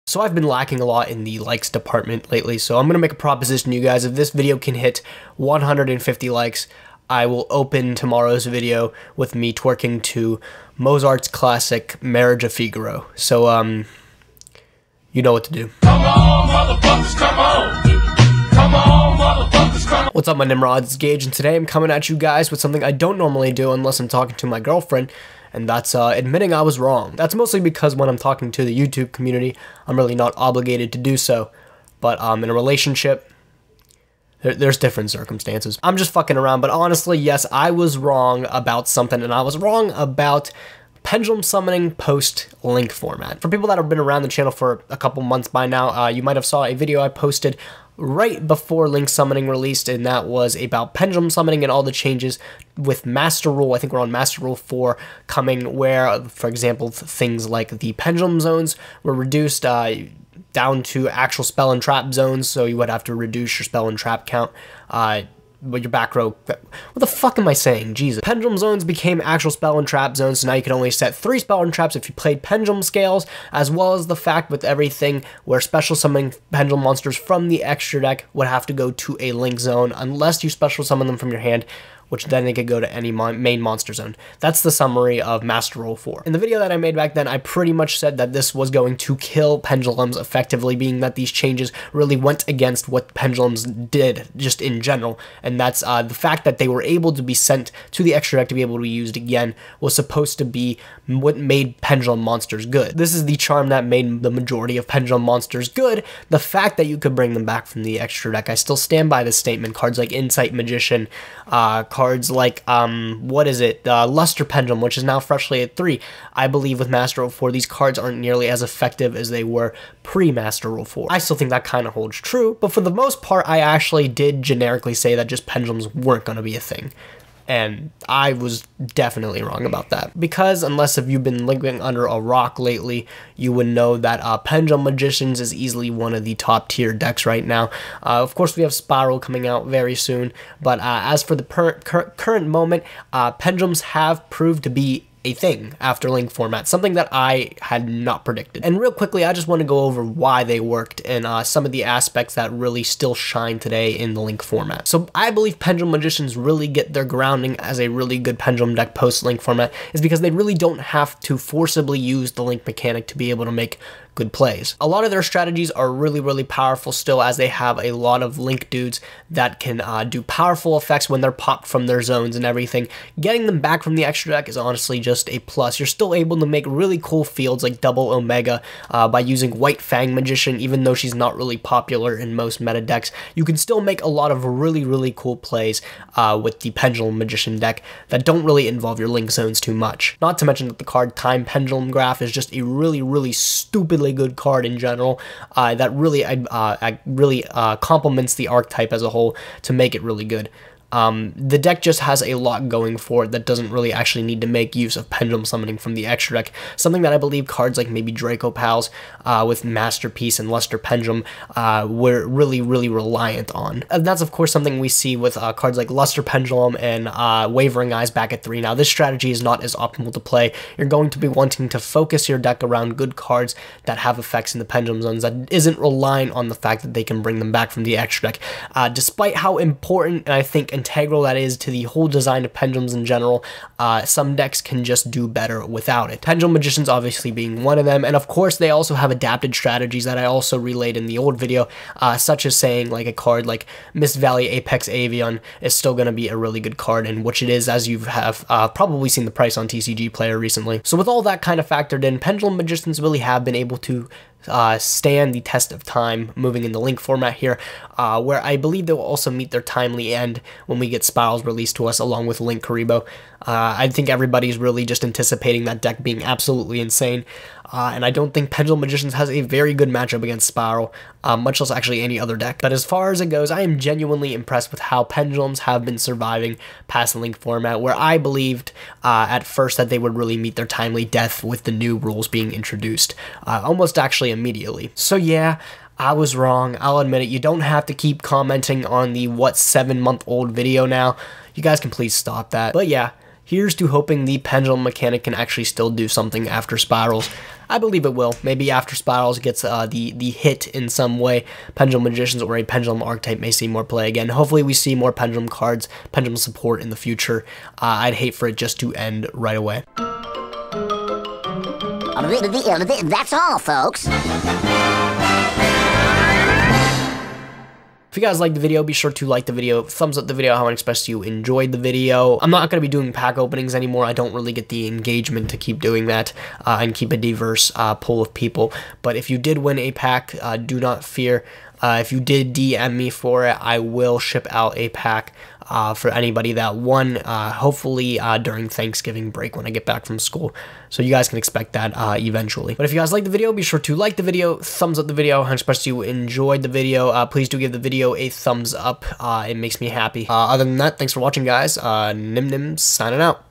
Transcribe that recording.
So I've been lacking a lot in the likes department lately, so I'm going to make a proposition to you guys. If this video can hit 150 likes, I will open tomorrow's video with me twerking to Mozart's classic Marriage of Figaro. So, you know what to do. Come on, motherfuckers, come on. Come on, motherfuckers, come on. What's up, my Nimrods? It's Gage, and today I'm coming at you guys with something I don't normally do unless I'm talking to my girlfriend, and that's admitting I was wrong. That's mostly because when I'm talking to the YouTube community, I'm really not obligated to do so. But in a relationship, there's different circumstances. I'm just fucking around, but honestly, yes, I was wrong about something, and I was wrong about Pendulum summoning post link format. For people that have been around the channel for a couple months by now, you might have saw a video I posted right before link summoning released, and that was about Pendulum summoning and all the changes with Master Rule. I think we're on Master Rule 4 coming, where, for example, things like the Pendulum zones were reduced down to actual spell and trap zones, so you would have to reduce your spell and trap count. But your back row, what the fuck am I saying? Jesus. Pendulum zones became actual spell and trap zones, so now you can only set 3 spell and traps if you played Pendulum scales, as well as the fact with everything where special summoning Pendulum monsters from the extra deck would have to go to a link zone unless you special summon them from your hand, which then they could go to any main monster zone. That's the summary of Master Rule 4. In the video that I made back then, I pretty much said that this was going to kill Pendulums effectively, being that these changes really went against what Pendulums did just in general, and that's the fact that they were able to be sent to the extra deck to be able to be used again was supposed to be what made Pendulum monsters good. This is the charm that made the majority of Pendulum monsters good, the fact that you could bring them back from the extra deck. I still stand by this statement. Cards like Insight Magician, cards like, Luster Pendulum, which is now freshly at 3. I believe with Master Rule 4, these cards aren't nearly as effective as they were pre-Master Rule 4. I still think that kind of holds true, but for the most part, I actually did generically say that just Pendulums weren't going to be a thing. And I was definitely wrong about that. Because unless if you've been living under a rock lately, you would know that Pendulum Magicians is easily one of the top tier decks right now. Of course, we have Spiral coming out very soon. But as for the current moment, Pendulums have proved to be a thing after link format, something that I had not predicted. And real quickly, I just want to go over why they worked and some of the aspects that really still shine today in the link format. So I believe Pendulum Magicians really get their grounding as a really good Pendulum deck post link format is because they really don't have to forcibly use the link mechanic to be able to make good plays. A lot of their strategies are really, really powerful still, as they have a lot of link dudes that can do powerful effects when they're popped from their zones and everything. Getting them back from the extra deck is honestly just a plus. You're still able to make really cool fields like Double Omega by using White Fang Magician, even though she's not really popular in most meta decks. You can still make a lot of really, really cool plays with the Pendulum Magician deck that don't really involve your link zones too much. Not to mention that the card Time Pendulum Graph is just a really, really stupidly good card in general that really complements the archetype as a whole to make it really good. The deck just has a lot going for it that doesn't really actually need to make use of Pendulum summoning from the extra deck, something that I believe cards like maybe Draco Pals with Masterpiece and Luster Pendulum were really, really reliant on. And that's of course something we see with cards like Luster Pendulum and Wavering Eyes back at 3. Now this strategy is not as optimal to play. You're going to be wanting to focus your deck around good cards that have effects in the Pendulum zones that isn't relying on the fact that they can bring them back from the extra deck. Despite how important and I think integral that is to the whole design of Pendulums in general, some decks can just do better without it. Pendulum Magicians obviously being one of them, and of course they also have adapted strategies that I also relayed in the old video, such as saying like a card like Mist Valley Apex Avian is still going to be a really good card, and which it is, as you have probably seen the price on TCG Player recently. So with all that kind of factored in, Pendulum Magicians really have been able to stand the test of time moving in the link format here, where I believe they will also meet their timely end when we get Spirals released to us along with Link Karibo. I think everybody's really just anticipating that deck being absolutely insane, and I don't think Pendulum Magicians has a very good matchup against Spiral, much less actually any other deck. But as far as it goes, I am genuinely impressed with how Pendulums have been surviving past the link format, where I believed at first that they would really meet their timely death with the new rules being introduced, almost actually immediately. So yeah, I was wrong, I'll admit it. You don't have to keep commenting on the 7-month-old video now. You guys can please stop that. But yeah, Here's to hoping the pendulum mechanic can actually still do something after spirals. I believe it will. Maybe after spirals gets the hit in some way, pendulum magicians or a pendulum archetype may see more play again. Hopefully we see more pendulum cards, pendulum support in the future. I'd hate for it just to end right away. That's all, folks. If you guys liked the video, be sure to like the video, thumbs up the video, how I express you enjoyed the video. I'm not going to be doing pack openings anymore. I don't really get the engagement to keep doing that and keep a diverse pool of people. But if you did win a pack, do not fear. If you did DM me for it, I will ship out a pack for anybody that won, hopefully during Thanksgiving break when I get back from school. So you guys can expect that eventually. But if you guys liked the video, be sure to like the video, thumbs up the video, and express you enjoyed the video. Please do give the video a thumbs up. It makes me happy. Other than that, thanks for watching, guys. Nim signing out.